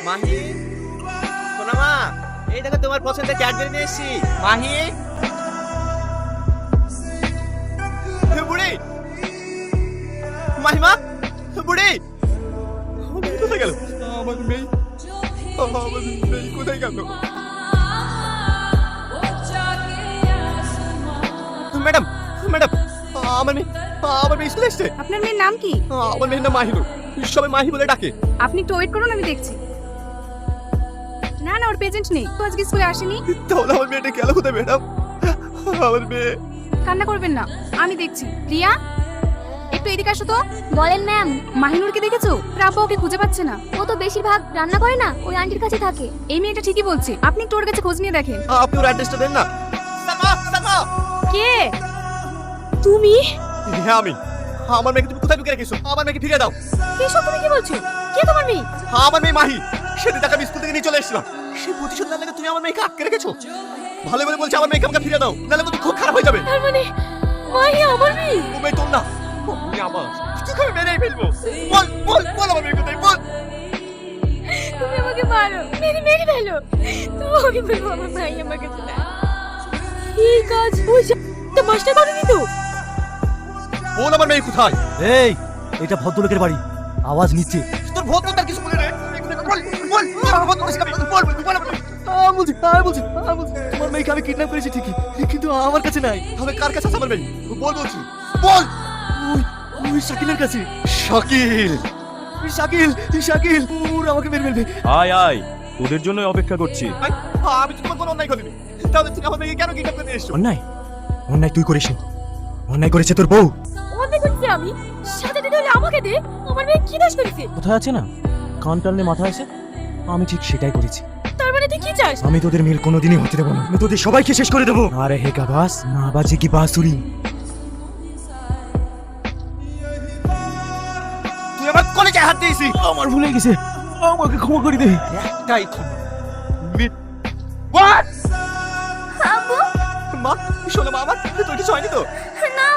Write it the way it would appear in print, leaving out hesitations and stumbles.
মাহি, সোনা মা, এই দেখো তোমার পছন্দের ক্যাডবেরি নিয়ে এসেছি। মাহি, বুড়ি, মাহিমা, বুড়ি, কোথায় গেল আমার মেয়ে? আমার মেয়ে কোথায় গেল? ম্যাডাম, ম্যাডাম, আমার মেয়ে স্কুলে এসছে। আপনার মেয়ের নাম কি? আমার মেয়ের নাম মাহিনুর, সবাই মাহি বলে ডাকে। আপনি একটু ওয়েট করুন, আমি দেখছি। না না, ওর পেশেন্ট নেই তো, আজকে স্কুলে আসেনি। তাহলে আমার মেয়েটা গেল কোথায় ম্যাডাম? আমার মেয়ে। কান্না করবেন না, আমি দেখছি। রিয়া, একটু এদিকে আসো তো। বলেন ম্যাম। মাহিনুরকে দেখেছো? রাব্বা ওকে খুঁজে পাচ্ছে না। ও তো বেশিরভাগ রান্না করে না, ওই আন্টির কাছে থাকে। এই মেয়েটা ঠিকই বলছে, আপনি একটু ওর কাছে খোঁজ নিয়ে দেখেন। আপনি ওর অ্যাড্রেসটা দেন না। সামা, সামা। কে তুমি? হ্যাঁ আমি। আমার মেয়েকে তুমি কোথায় ঢুকে রেখেছো? আমার মেয়েকে ফিরিয়ে দাও। এসব তুমি কি বলছো? কে তোমার মেয়ে? আমার মেয়ে মাহি। সেদিন তাকে আমি স্কুল থেকে নিয়ে চলে এসেছিলাম। সেই প্রতিশোধ না লাগে তুমি আমার মেয়েকে আটকে রেখেছো। ভালো বলে বলছে আমার মেয়েকে আমাকে ফিরিয়ে দাও, নাহলে কিন্তু খুব খারাপ হয়ে যাবে। তার মানে মাহি আমার মেয়ে? ও মেয়ে তোর না, ও মেয়ে আমার। তুই আমি মেরেই ফেলবো। বল বল বল আমার মেয়ে কোথায়, বল। তুমি আমাকে মারো, মেরে মেরে ফেলো, তুমি বলবো আমার ভাই আমাকে চলে। এই কাজ ওই তো মাস্টার করেনি তো? বল আমার মেয়ে কোথায়? এই, এটা ভদ্রলোকের বাড়ি, আওয়াজ নিচ্ছে। তোর ভদ্রতার কিছু বলে রে। বল বল বল ভদ্রতা শিখাবি, বল বল বল। বলছি তোমার মেয়েকে আমি কিডন্যাপ করেছি ঠিকই, কিন্তু আমার কাছে নাই। তাহলে কার কাছে আছে আমার মেয়ে? বল বলছি, বল। ওই শাকিলের কাছে। শাকিল, শাকিল, শাকিল, ওরা আমাকে মেরে ফেলবে। আয় আয়, তোদের জন্যই অপেক্ষা করছি। আমি তো তোমার কোনো অন্যায় করিনি, তাহলে তুমি আমার মেয়েকে কেন কিডন্যাপ করে এসেছো? অন্যায় তুই করিস, অন্যায় করেছে তোর বউ। অনেক করছি আমি, সাথে দিতে হলে আমাকে দে। আমার মেয়ে কি দোষ করেছে? কোথায় আছে না, কান টানলে মাথা আছে। আমি ঠিক সেটাই করেছি। তার মানে তুই কি চাস? আমি তোদের মিল কোনোদিনই হতে দেবো না, আমি তোদের সবাইকে শেষ করে দেবো। আরে হে গাবাস, না বাজে কি বাঁশুরি। তুই আমার কলেজে হাত দিয়েছি। আমার ভুলে গেছে, আমাকে ক্ষমা করে দে। একটাই হোয়াট? আব্বু। মা, শোনো মা, আমার তোর কিছু হয়নি তো? না